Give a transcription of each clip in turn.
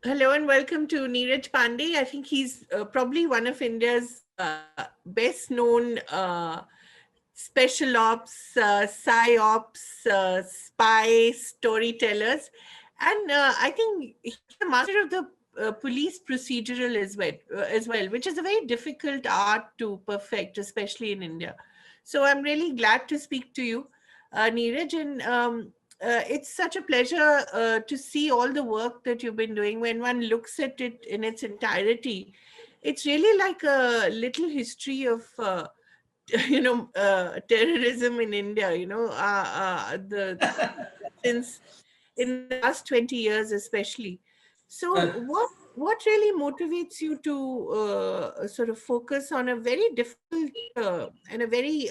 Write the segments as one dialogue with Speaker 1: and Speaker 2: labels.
Speaker 1: Hello and welcome to Neeraj Pandey. I think he's probably one of India's best known special ops, psyops, spy storytellers. And I think he's a master of the police procedural as well, which is a very difficult art to perfect, especially in India. So I'm really glad to speak to you, Neeraj. And it's such a pleasure to see all the work that you've been doing. When one looks at it in its entirety, it's really like a little history of terrorism in India, the since in the last 20 years especially. So what really motivates you to sort of focus on a very difficult and a very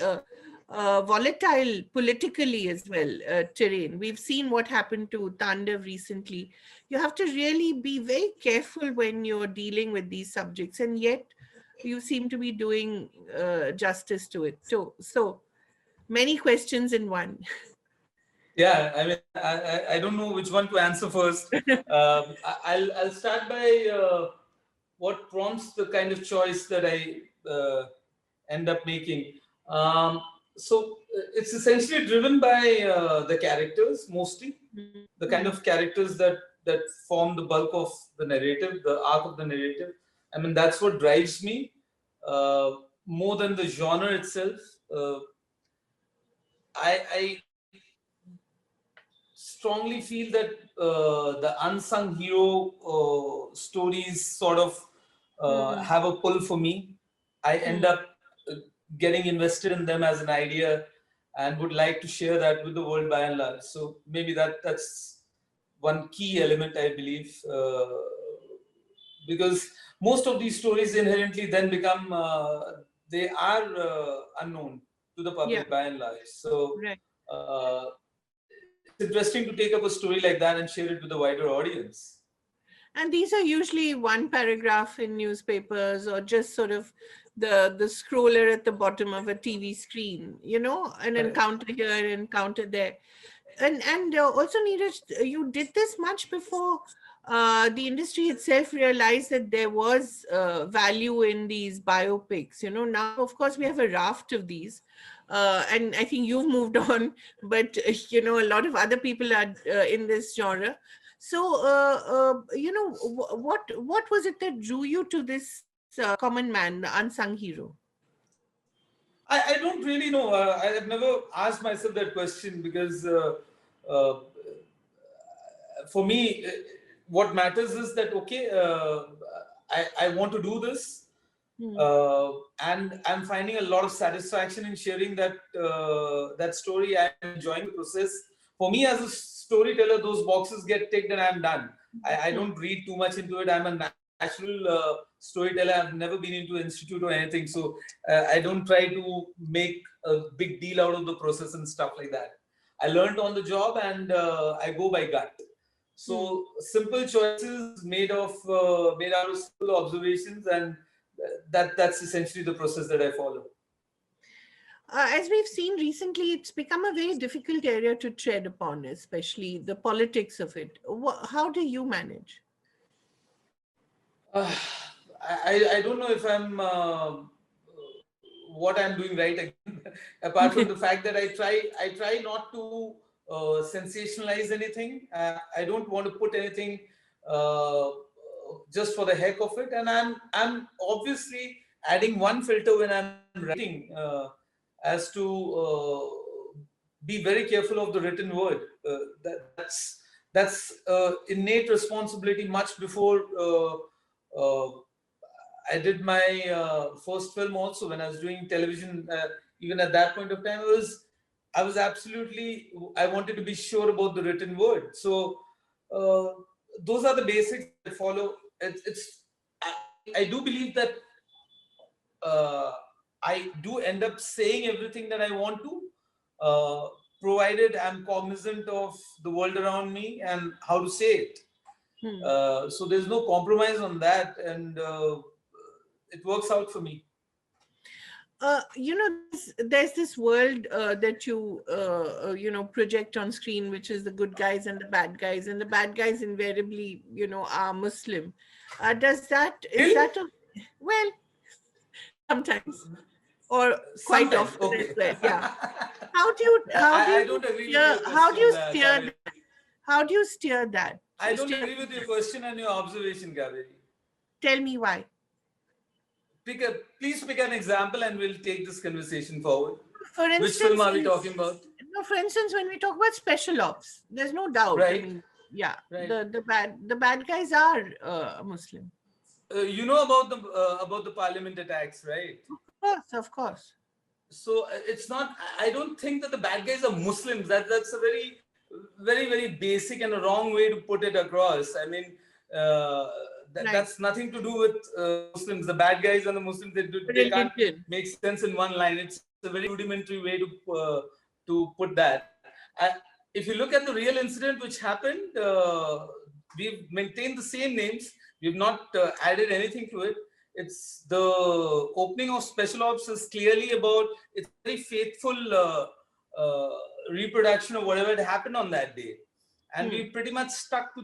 Speaker 1: volatile politically as well terrain? We've seen what happened to Tandav recently. You have to really be very careful when you're dealing with these subjects, and yet you seem to be doing justice to it. So many questions in one.
Speaker 2: Yeah, I mean, I don't know which one to answer first. I'll start by what prompts the kind of choice that I end up making. It's essentially driven by the characters mostly, the kind of characters that form the bulk of the narrative, the arc of the narrative. I mean, that's what drives me more than the genre itself. I strongly feel that the unsung hero stories sort of have a pull for me. I end up uh, getting invested in them as an idea and would like to share that with the world by and large. So maybe that's one key element, I believe, because most of these stories inherently then become they are unknown to the
Speaker 1: Yeah,
Speaker 2: public by and large. So
Speaker 1: right.
Speaker 2: uh, it's interesting to take up a story like that and share it with a wider audience.
Speaker 1: And these are usually one paragraph in newspapers, or just sort of the scroller at the bottom of a TV screen, an
Speaker 2: Correct.
Speaker 1: encounter here, an encounter there. And also, Neeraj, you did this much before the industry itself realized that there was value in these biopics. Now, of course, we have a raft of these. And I think you've moved on, but a lot of other people are in this genre. So, what was it that drew you to this common man, the unsung hero?
Speaker 2: I don't really know. I have never asked myself that question because uh, for me, what matters is that, okay, I want to do this.
Speaker 1: Hmm.
Speaker 2: Uh, and I'm finding a lot of satisfaction in sharing that story. I'm enjoying the process. For me, as a storyteller, those boxes get ticked and I'm done. I
Speaker 1: Hmm.
Speaker 2: don't read too much into it. I'm a natural storyteller. I've never been into an institute or anything, so I don't try to make a big deal out of the process and stuff like that. I learned on the job, and I go by gut.
Speaker 1: Hmm.
Speaker 2: So simple choices made out of simple observations, and that's essentially the process that I follow.
Speaker 1: As we've seen recently, it's become a very difficult area to tread upon, especially the politics of it. How do you manage?
Speaker 2: Uh, I don't know if I'm what I'm doing right again. Apart from the fact that I try not to sensationalize anything. I don't want to put anything uh, just for the heck of it, and I'm obviously adding one filter when I'm writing as to be very careful of the written word. That's innate responsibility much before. Uh, I did my first film also when I was doing television. Even at that point of time, I was absolutely, I wanted to be sure about the written word. So uh, those are the basics that I follow. It's I do believe that uh, I do end up saying everything that I want to, uh, provided I'm cognizant of the world around me and how to say it.
Speaker 1: Hmm.
Speaker 2: So there's no compromise on that, and it works out for me.
Speaker 1: there's this world that you project on screen, which is the good guys and the bad guys, and the bad guys invariably, are Muslim. Is
Speaker 2: Really?
Speaker 1: that well, sometimes, or quite
Speaker 2: Sometimes.
Speaker 1: often as
Speaker 2: Okay.
Speaker 1: well. Yeah. How do
Speaker 2: I
Speaker 1: you
Speaker 2: don't agree with
Speaker 1: steer,
Speaker 2: your question, Kaveri.
Speaker 1: how do you steer that?
Speaker 2: I don't agree with your question and your observation, Kaveri.
Speaker 1: Tell me why.
Speaker 2: Please pick an example and we'll take this conversation forward.
Speaker 1: For
Speaker 2: Which film
Speaker 1: instance,
Speaker 2: are we talking about?
Speaker 1: no, for instance, when we talk about special ops, there's no doubt. I
Speaker 2: Right,
Speaker 1: mean, yeah,
Speaker 2: right.
Speaker 1: the bad guys are Muslim.
Speaker 2: You know about the parliament attacks, right?
Speaker 1: Of course, of course.
Speaker 2: So it's not. I don't think that the bad guys are Muslims. That's a very, very, very basic and a wrong way to put it across. I mean,
Speaker 1: Right.
Speaker 2: that's nothing to do with Muslims. The bad guys and the Muslims, they can't
Speaker 1: Religion.
Speaker 2: make sense in one line. It's a very rudimentary way to put that. If you look at the real incident which happened, we've maintained the same names. We've not added anything to it. It's the opening of Special Ops is clearly about, it's very faithful reproduction of whatever had happened on that day, and we pretty much stuck to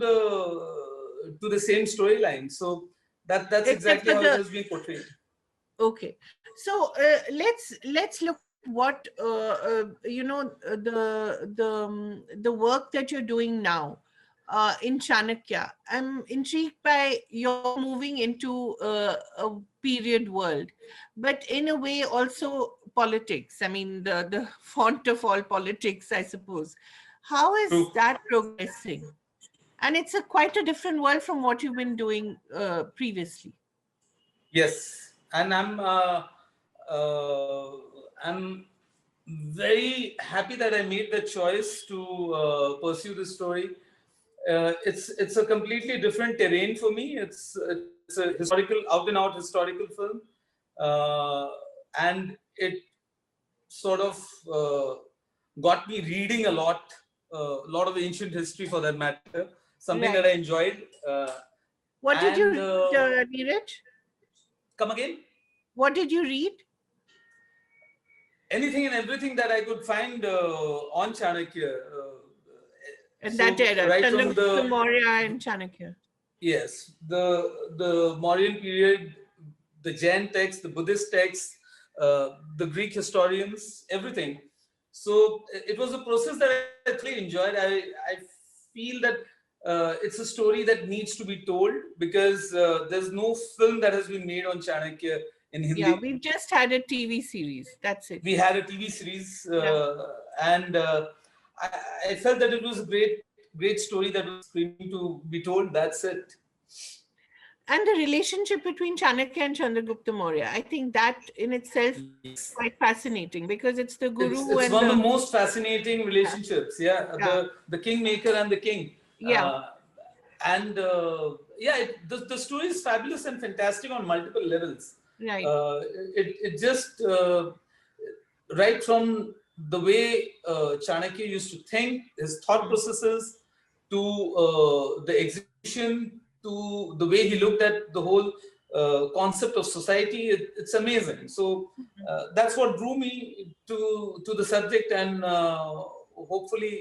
Speaker 2: the same storyline. So that's
Speaker 1: Except
Speaker 2: exactly
Speaker 1: for
Speaker 2: how it has been portrayed.
Speaker 1: Okay, so let's look at what the work that you're doing now in Chanakya. I'm intrigued by your moving into a period world, but in a way also politics. I mean, the font of all politics, I suppose. How is
Speaker 2: True.
Speaker 1: that progressing? And it's quite a different world from what you've been doing previously.
Speaker 2: Yes, and I'm very happy that I made the choice to pursue this story. It's a completely different terrain for me. It's a historical, out and out historical film, and it sort of got me reading a lot of ancient history for that matter. Something that I
Speaker 1: Right.
Speaker 2: enjoyed.
Speaker 1: What did you
Speaker 2: And
Speaker 1: read, Neeraj?
Speaker 2: come again.
Speaker 1: What did you read?
Speaker 2: Anything and everything that I could find on Chanakya.
Speaker 1: In
Speaker 2: So
Speaker 1: that era,
Speaker 2: right from
Speaker 1: Chandragupta
Speaker 2: the
Speaker 1: Maurya and Chanakya.
Speaker 2: yes, the Mauryan period, the Jain texts, the Buddhist texts, the Greek historians, everything. So it was a process that I thoroughly enjoyed. I feel that it's a story that needs to be told because there's no film that has been made on Chanakya in
Speaker 1: Yeah,
Speaker 2: Hindi.
Speaker 1: we've just had a TV series. That's it.
Speaker 2: We had a TV series,
Speaker 1: Yeah.
Speaker 2: and I, I felt that it was a great story that was screaming to be told. That's it.
Speaker 1: And the relationship between Chanakya and Chandragupta Maurya, I think that in itself is
Speaker 2: Yes,
Speaker 1: quite fascinating because it's the guru
Speaker 2: it's
Speaker 1: and
Speaker 2: one of the
Speaker 1: the
Speaker 2: most fascinating
Speaker 1: yeah,
Speaker 2: relationships. Yeah,
Speaker 1: yeah,
Speaker 2: the kingmaker and the king,
Speaker 1: yeah,
Speaker 2: and yeah, the story is fabulous and fantastic on multiple levels.
Speaker 1: right.
Speaker 2: Uh, it just right from the way Chanakya used to think, his thought
Speaker 1: Mm.
Speaker 2: processes, to the execution, to the way he looked at the whole concept of society. It's amazing. So that's what drew me to the subject, and hopefully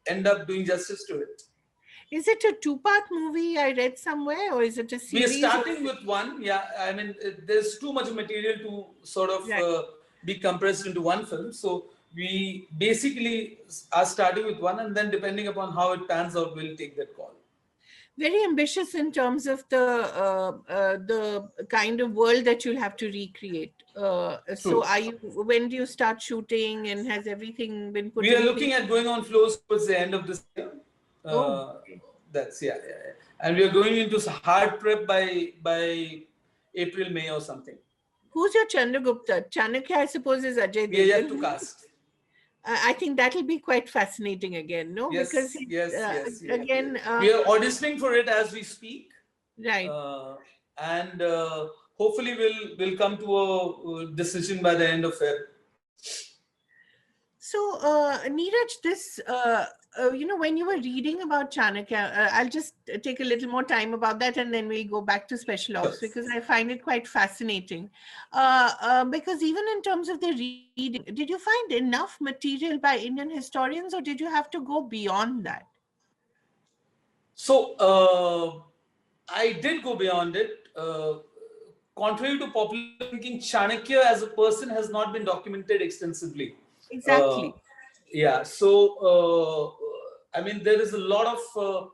Speaker 2: end up doing justice to it.
Speaker 1: Is it a two-part movie I read somewhere, or is it a
Speaker 2: We are
Speaker 1: series?
Speaker 2: starting with one. Yeah, I mean, there's too much material to sort of
Speaker 1: Right.
Speaker 2: be compressed into one film. So we basically are starting with one, and then depending upon how it pans out, we'll take that call.
Speaker 1: Very ambitious in terms of the kind of world that you'll have to recreate. So,
Speaker 2: True.
Speaker 1: when do you start shooting, and has everything been put
Speaker 2: We are
Speaker 1: in place?
Speaker 2: looking at going on floors towards the end of this year.
Speaker 1: Oh,
Speaker 2: Uh,
Speaker 1: okay.
Speaker 2: that's yeah. And we are going into hard prep by April, May or something.
Speaker 1: Who's your Chandragupta? Chanakya, I suppose, is Ajay
Speaker 2: We are yet to
Speaker 1: Devgun.
Speaker 2: cast.
Speaker 1: I think that'll be quite fascinating again, no? Because
Speaker 2: Yes, yes, yes, yeah.
Speaker 1: again,
Speaker 2: We are auditioning for it as we speak.
Speaker 1: right.
Speaker 2: And hopefully we'll come to a decision by the end of Feb.
Speaker 1: So, Neeraj, this when you were reading about Chanakya, I'll just take a little more time about that, and then we'll go back to special ops,
Speaker 2: Sure.
Speaker 1: because I find it quite fascinating. Because even in terms of the reading, did you find enough material by Indian historians, or did you have to go beyond that?
Speaker 2: So I did go beyond it. Contrary to popular thinking, Chanakya as a person has not been documented extensively. Uh,
Speaker 1: Exactly.
Speaker 2: yeah, so I mean, there is a lot of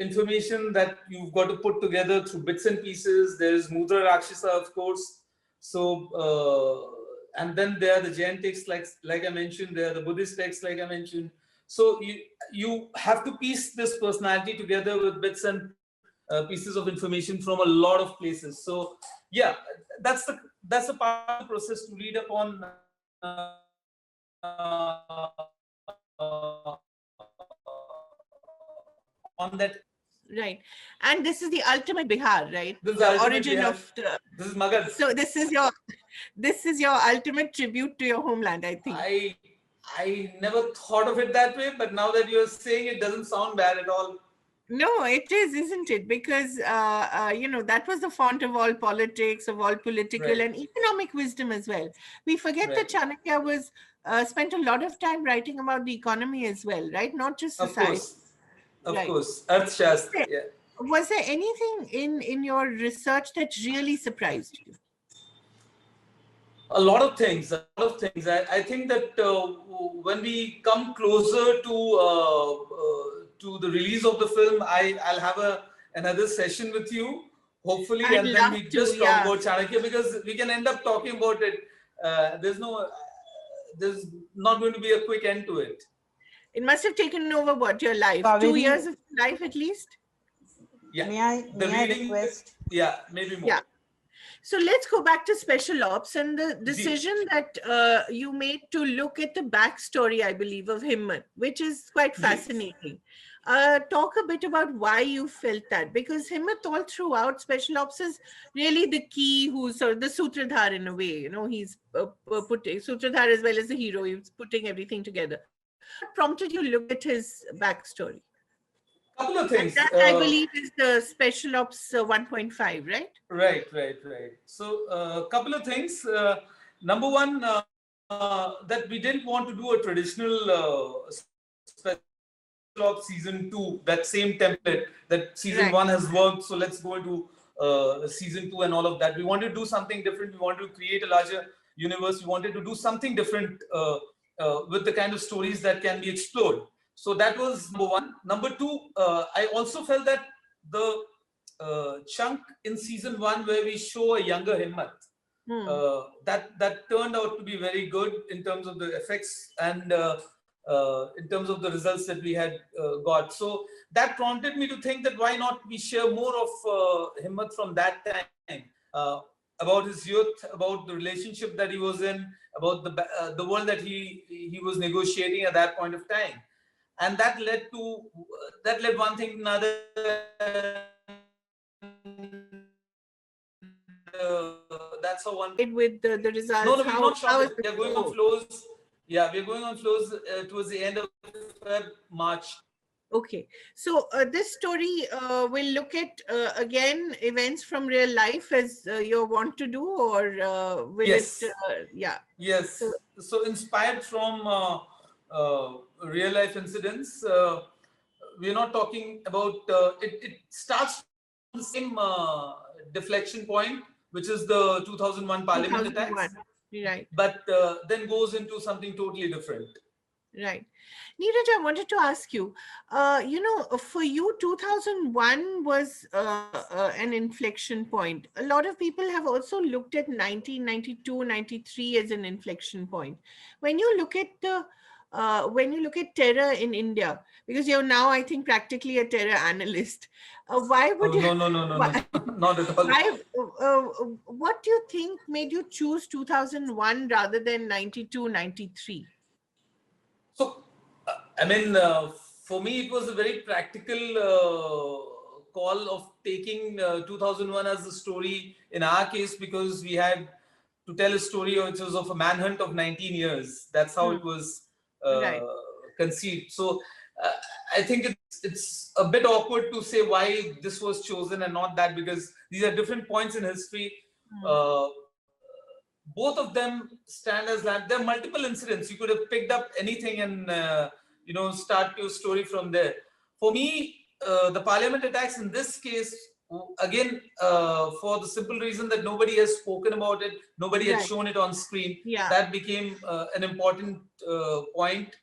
Speaker 2: information that you've got to put together through bits and pieces. There is Mudra Rakshasa, of course. So, and then there are the Jain texts, like I mentioned. There are the Buddhist texts, like I mentioned. So you have to piece this personality together with bits and pieces of information from a lot of places. So yeah, that's the part of the process to read upon on that.
Speaker 1: Right. And this is the ultimate Bihar, right?
Speaker 2: This is the
Speaker 1: The
Speaker 2: ultimate
Speaker 1: origin
Speaker 2: Bihar.
Speaker 1: of the,
Speaker 2: This is Magad.
Speaker 1: so this is your ultimate tribute to your homeland, I think.
Speaker 2: I never thought of it that way, but now that you're saying it, doesn't sound bad at all.
Speaker 1: No, it is, isn't it? Because that was the font of all politics, of all political
Speaker 2: Right,
Speaker 1: and economic wisdom as well. We forget that
Speaker 2: right.
Speaker 1: Chanakya was spent a lot of time writing about the economy as well, right? Not just
Speaker 2: Of
Speaker 1: society.
Speaker 2: course, of
Speaker 1: Right.
Speaker 2: course. Arthashastra, yeah.
Speaker 1: Was there anything in your research that really surprised you?
Speaker 2: A lot of things. A lot of things. I think that when we come closer to the release of the film, I'll have another session with you, hopefully,
Speaker 1: I'd
Speaker 2: and then
Speaker 1: love
Speaker 2: we
Speaker 1: to,
Speaker 2: just talk
Speaker 1: yeah.
Speaker 2: about Chanakya, because we can end up talking about it. There's not going to be a quick end to it.
Speaker 1: It must have taken over what, your life? 2 years
Speaker 3: Kaveri,
Speaker 1: of life at least?
Speaker 2: Yeah,
Speaker 3: may I
Speaker 2: reading.
Speaker 3: request?
Speaker 2: Yeah, maybe more.
Speaker 1: Yeah. So let's go back to special ops and the
Speaker 2: Ji.
Speaker 1: decision that you made to look at the backstory, I believe, of Himmat, which is quite
Speaker 2: Ji.
Speaker 1: fascinating. Talk a bit about why you felt that, because Himmat all throughout special ops is really the key, who's sort of the sutradhar in a way. He's putting sutradhar as well as the hero. He's putting everything together. What prompted you look at his backstory?
Speaker 2: Couple of
Speaker 1: And
Speaker 2: things.
Speaker 1: that, I believe, is the special ops 1.5, right?
Speaker 2: Right. So, a couple of things. Number one, that we didn't want to do a traditional special ops season two, that same template that season
Speaker 1: Right.
Speaker 2: one has worked. So let's go into season two and all of that. We wanted to do something different. We wanted to create a larger universe. We wanted to do something different with the kind of stories that can be explored. So that was number one. Number two, I also felt that the chunk in season one where we show a younger Himmat, that turned out to be very good in terms of the effects and in terms of the results that we had got. So that prompted me to think that why not we share more of Himmat from that time, about his youth, about the relationship that he was in, about the world that he was negotiating at that point of time. And that led one thing to another. That's how one.
Speaker 1: With the results.
Speaker 2: No, we've not shot it. We are going on
Speaker 1: flow?
Speaker 2: flows. Yeah, we're going on flows towards the end of March.
Speaker 1: Okay, so this story will look at again events from real life, as you want to do, or will
Speaker 2: Yes.
Speaker 1: it? Yeah.
Speaker 2: Yes. So inspired from real life incidents. We're not talking about it starts from the same deflection point, which is the 2001 Parliament
Speaker 1: 2001.
Speaker 2: attacks,
Speaker 1: Right.
Speaker 2: but then goes into something totally different.
Speaker 1: Right. Neeraj, I wanted to ask you, for you, 2001 was an inflection point. A lot of people have also looked at 1992, 93 as an inflection point. When you look at terror in India, because you're now, I think, practically a terror analyst, why would you?
Speaker 2: No, not at all.
Speaker 1: Why? What do you think made you choose 2001 rather than 92, 93?
Speaker 2: So, I mean, for me, it was a very practical call of taking 2001 as the story in our case, because we had to tell a story which was of a manhunt of 19 years. That's how it was
Speaker 1: Right.
Speaker 2: conceived. So, uh, I think it's a bit awkward to say why this was chosen and not that, because these are different points in history. Uh, both of them stand as land. There are multiple incidents. You could have picked up anything and start your story from there. For me, the parliament attacks in this case, again, for the simple reason that nobody has spoken about it, nobody had shown it on screen.
Speaker 1: Yeah.
Speaker 2: That became an important point.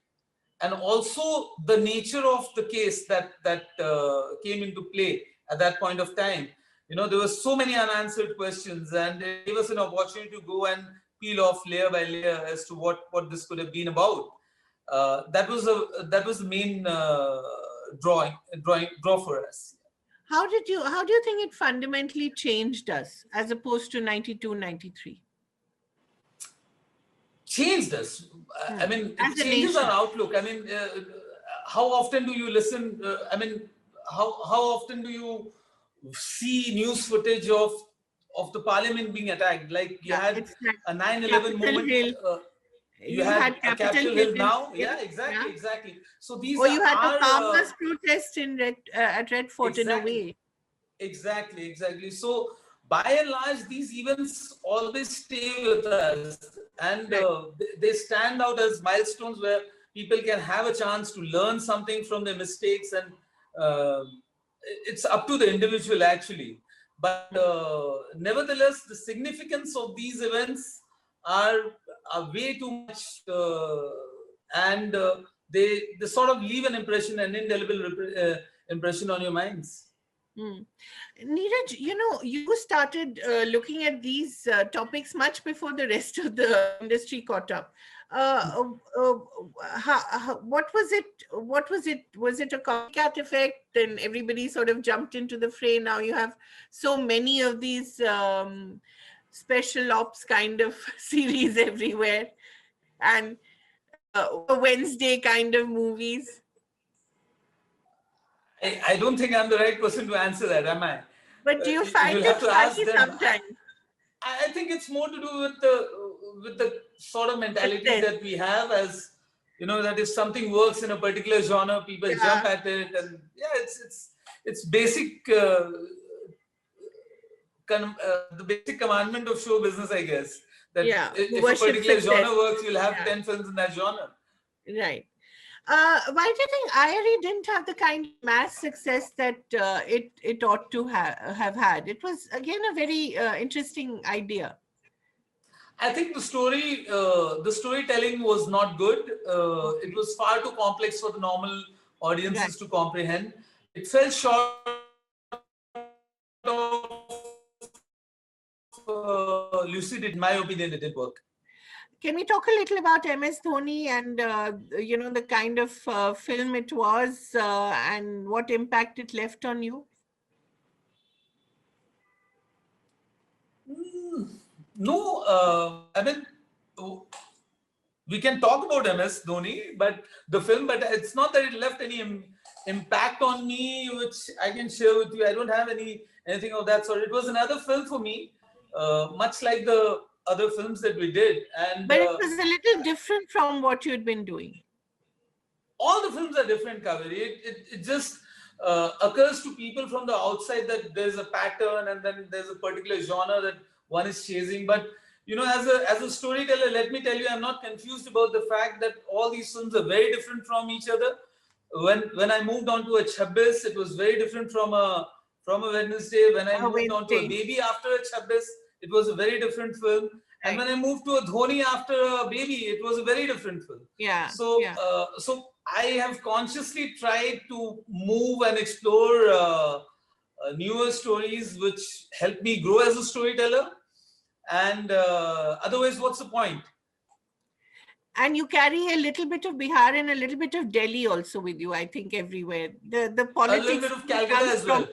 Speaker 2: And also the nature of the case that came into play at that point of time. There were so many unanswered questions, and it gave us an opportunity to go and peel off layer by layer as to what this could have been about. That was the main draw for us.
Speaker 1: How do you think it fundamentally changed us as opposed to 92, 93?
Speaker 2: Changed us. I mean,
Speaker 1: As
Speaker 2: it
Speaker 1: a
Speaker 2: changes
Speaker 1: nation.
Speaker 2: our outlook. I mean, how often do you listen? How often do you see news footage of the parliament being attacked? Like you had
Speaker 1: It's like
Speaker 2: a 9/11
Speaker 1: Capitol
Speaker 2: moment.
Speaker 1: Hill.
Speaker 2: You had a Capitol Hill now.
Speaker 1: in
Speaker 2: Yeah, exactly,
Speaker 1: yeah.
Speaker 2: exactly. So these
Speaker 1: Or you had a
Speaker 2: are
Speaker 1: farmers' protest at Red Fort in a way.
Speaker 2: Exactly. So by and large, these events always stay with us, and they stand out as milestones where people can have a chance to learn something from their mistakes, and it's up to the individual actually. But nevertheless, the significance of these events are way too much, and they sort of leave an impression, an indelible impression on your minds.
Speaker 1: Neeraj, you started looking at these topics much before the rest of the industry caught up. What was it? Was it a copycat effect? And everybody sort of jumped into the fray. Now you have so many of these special ops kind of series everywhere, and Wednesday kind of movies.
Speaker 2: I don't think I'm the right person to answer that, am I?
Speaker 1: But do you find
Speaker 2: You'll
Speaker 1: it
Speaker 2: have to ask
Speaker 1: funny
Speaker 2: them.
Speaker 1: sometimes?
Speaker 2: I think it's more to do with the sort of mentality that we have, as that if something works in a particular genre, people jump at it, and it's basic the basic commandment of show business, I guess. That if a particular genre works, you'll have 10 films in that genre.
Speaker 1: Right. Why do you think IRE didn't have the kind of mass success that it ought to have had? It was, again, a very interesting idea.
Speaker 2: I think the storytelling was not good. It was far too complex for the normal audiences to comprehend. It fell short of lucid. In my opinion, it didn't work.
Speaker 1: Can we talk a little about MS Dhoni and the kind of film it was and what impact it left on you?
Speaker 2: No, I mean, we can talk about MS Dhoni, but the film, but it's not that it left any impact on me, which I can share with you. I don't have anything of that sort. It was another film for me, much like the other films that we did.
Speaker 1: But it was a little different from what you'd been doing.
Speaker 2: All the films are different, Kaveri. It just occurs to people from the outside that there's a pattern and then there's a particular genre that one is chasing. But as a storyteller, let me tell you, I'm not confused about the fact that all these films are very different from each other. When I moved on to a Chabbis, it was very different from a Wednesday. When I moved on to a Baby after a Chabbis, it was a very different film. And when I moved to a Dhoni after a Baby, it was a very different film. So I have consciously tried to move and explore newer stories which help me grow as a storyteller. And otherwise, what's the point?
Speaker 1: And you carry a little bit of Bihar and a little bit of Delhi also with you, I think, everywhere. The politics.
Speaker 2: A little bit of Calcutta as well.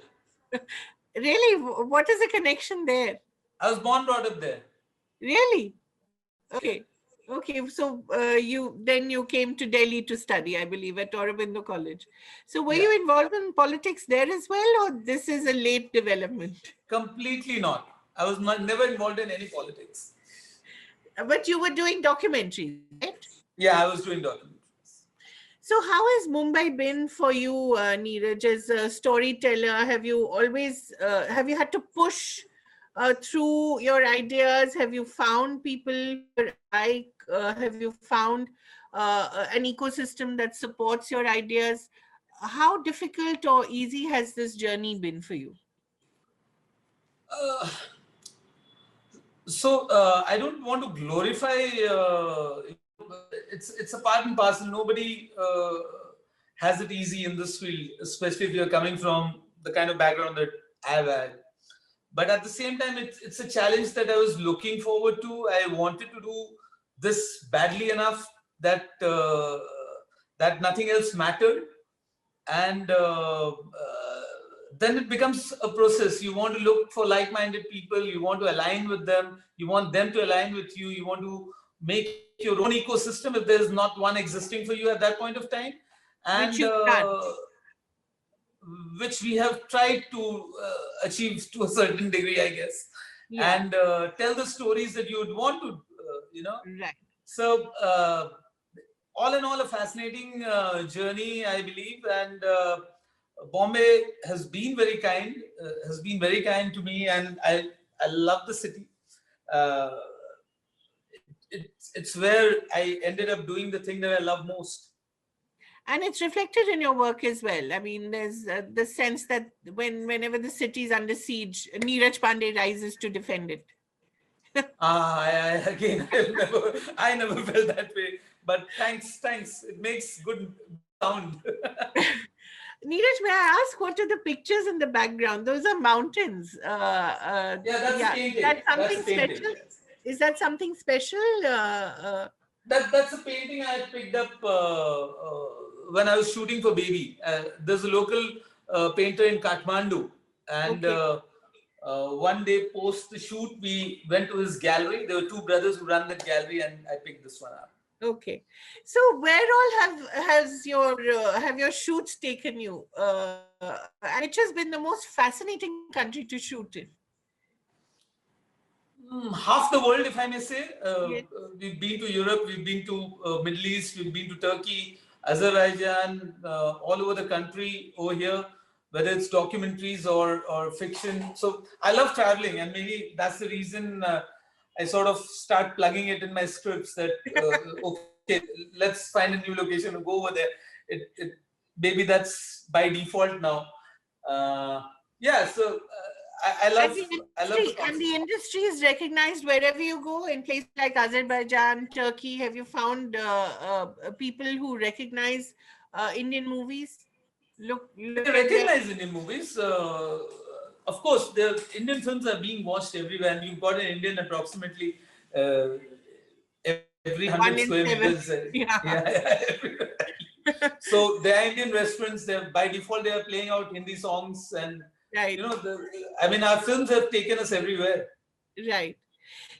Speaker 1: Really? What is the connection there?
Speaker 2: I was born, brought up there.
Speaker 1: Really? Okay. Okay. So you came to Delhi to study, I believe, at Aurobindo College. So were you involved in politics there as well, or this is a late development?
Speaker 2: Completely not. I was never involved in any politics.
Speaker 1: But you were doing documentaries, right?
Speaker 2: Yeah, I was doing documentaries.
Speaker 1: So how has Mumbai been for you, Neeraj, as a storyteller? Have you always, have you had to push through your ideas? Have you found people who are alike? Have you found an ecosystem that supports your ideas? How difficult or easy has this journey been for you?
Speaker 2: Uh, I don't want to glorify. It's a part and parcel. Nobody has it easy in this field, especially if you're coming from the kind of background that I've had. But at the same time, it's a challenge that I was looking forward to. I wanted to do this badly enough that that nothing else mattered, and then it becomes a process. You want to look for like-minded people, you want to align with them, you want them to align with you, you want to make your own ecosystem if there's not one existing for you at that point of time.
Speaker 1: Which
Speaker 2: And
Speaker 1: you've done.
Speaker 2: which we have tried to achieve to a certain degree, I guess.
Speaker 1: Yeah.
Speaker 2: And tell the stories that you would want to
Speaker 1: Right.
Speaker 2: so all in all, a fascinating journey, I believe. And Bombay has been very kind to me, and I love the city. Uh, it's where I ended up doing the thing that I love most.
Speaker 1: And it's reflected in your work as well. I mean, there's the sense that whenever the city is under siege, Neeraj Pandey rises to defend it.
Speaker 2: Again, I never felt that way. But thanks. It makes good sound.
Speaker 1: Neeraj, may I ask, what are the pictures in the background? Those are mountains.
Speaker 2: Yeah, that's a painting.
Speaker 1: That's
Speaker 2: That's a
Speaker 1: something
Speaker 2: painting.
Speaker 1: special? Is that something special?
Speaker 2: That's a painting I picked up when I was shooting for Baby. There's a local painter in Kathmandu, and
Speaker 1: Okay.
Speaker 2: one day post the shoot, we went to his gallery. There were two brothers who run that gallery, and I picked this one up.
Speaker 1: Okay. So where all have your shoots taken you? And which has been the most fascinating country to shoot in?
Speaker 2: Half the world, if I may say.
Speaker 1: Yes.
Speaker 2: We've been to Europe, we've been to Middle East, we've been to Turkey, Azerbaijan, all over the country over here, whether it's documentaries or fiction. So I love traveling, and maybe that's the reason I sort of start plugging it in my scripts that okay, let's find a new location and go over there. Maybe that's by default now. Yeah, so I love the
Speaker 1: And
Speaker 2: concept.
Speaker 1: the industry is recognized wherever you go in places like Azerbaijan, Turkey. Have you found people who recognize Indian movies?
Speaker 2: They
Speaker 1: Look at them.
Speaker 2: recognize Indian movies. Of course, the Indian films are being watched everywhere, and you've got an Indian approximately uh, every 100
Speaker 1: One in
Speaker 2: square
Speaker 1: seven.
Speaker 2: meters.
Speaker 1: Yeah.
Speaker 2: Everywhere. So there are Indian restaurants. They're by default they are playing out Hindi songs, and
Speaker 1: Right.
Speaker 2: I mean, our films have taken us everywhere.
Speaker 1: Right.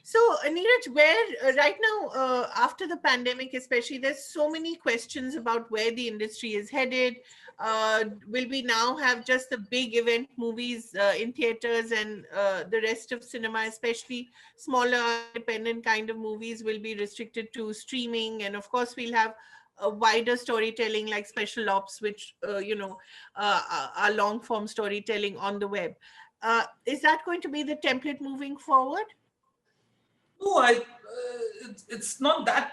Speaker 1: So, Neeraj, where right now, after the pandemic, especially, there's so many questions about where the industry is headed. Will we now have just the big event movies in theaters, and the rest of cinema, especially smaller independent kind of movies, will be restricted to streaming? And of course, we'll have a wider storytelling like special ops, which, are long form storytelling on the web. Is that going to be the template moving forward?
Speaker 2: No, it's not that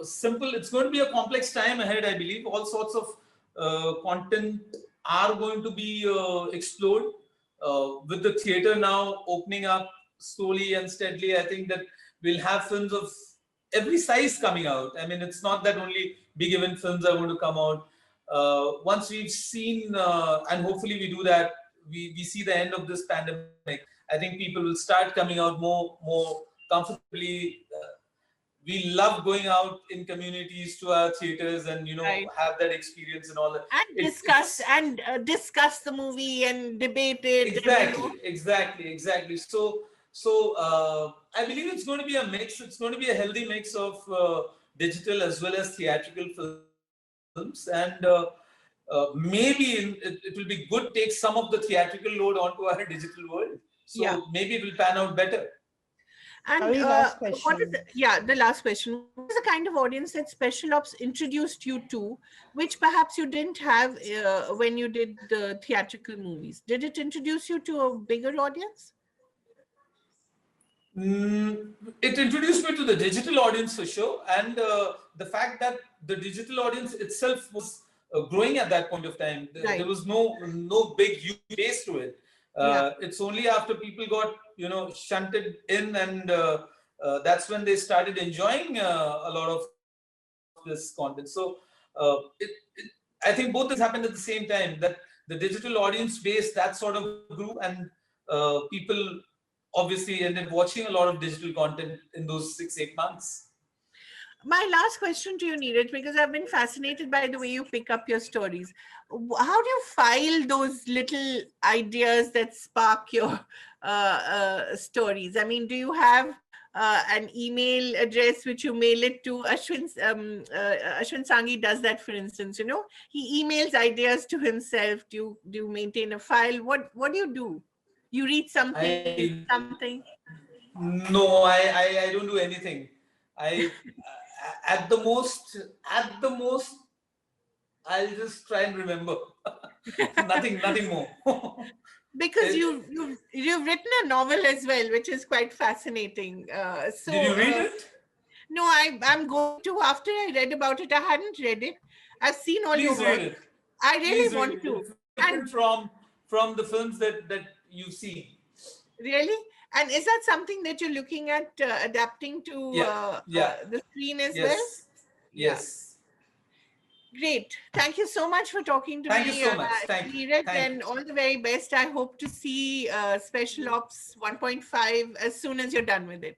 Speaker 2: simple. It's going to be a complex time ahead, I believe. All sorts of content are going to be explored with the theater now opening up slowly and steadily. I think that we'll have films of every size coming out. I mean, it's not that only big event films are going to come out. Once we've seen, and hopefully we do that, we see the end of this pandemic. I think people will start coming out more comfortably. We love going out in communities to our theaters and
Speaker 1: Right.
Speaker 2: have that experience and all that.
Speaker 1: And discuss the movie and debate it.
Speaker 2: Exactly. So I believe it's going to be a mix. It's going to be a healthy mix of digital as well as theatrical films, and maybe it will be good take some of the theatrical load onto our digital world. So
Speaker 1: Yeah.
Speaker 2: maybe it will pan out better.
Speaker 1: And
Speaker 3: Sorry, last
Speaker 1: what is
Speaker 3: question.
Speaker 1: the last question? What is the kind of audience that Special Ops introduced you to, which perhaps you didn't have when you did the theatrical movies? Did it introduce you to a bigger audience?
Speaker 2: It introduced me to the digital audience for sure, and the fact that the digital audience itself was growing at that point of time. There
Speaker 1: Right.
Speaker 2: was no big huge base to it.
Speaker 1: Yeah.
Speaker 2: It's only after people got shunted in, and that's when they started enjoying a lot of this content. So I think both things happened at the same time. That the digital audience base that sort of grew, and people obviously ended watching a lot of digital content in those 6-8 months.
Speaker 1: My last question to you, Neeraj, because I've been fascinated by the way you pick up your stories. How do you file those little ideas that spark your stories? I mean, do you have an email address which you mail it to? Ashwin Sanghi does that, for instance. He emails ideas to himself. Do you maintain a file? What do you do? You read something, something?
Speaker 2: No, I don't do anything. I at the most, I'll just try and remember. Nothing more.
Speaker 1: Because you've written a novel as well, which is quite fascinating.
Speaker 2: Did you read it?
Speaker 1: No, I'm going to. After I read about it, I hadn't read it. I've seen all your
Speaker 2: Please
Speaker 1: work.
Speaker 2: read it.
Speaker 1: I really
Speaker 2: Please
Speaker 1: want
Speaker 2: read it.
Speaker 1: to.
Speaker 2: It's different from the films that you've seen.
Speaker 1: Really? And is that something that you're looking at adapting to the screen as well?
Speaker 2: Yes.
Speaker 1: Great. Thank you so much for talking to
Speaker 2: Thank
Speaker 1: me,
Speaker 2: you so much.
Speaker 1: Neeraj, and all the very best. I hope to see Special Ops 1.5 as soon as you're done with it.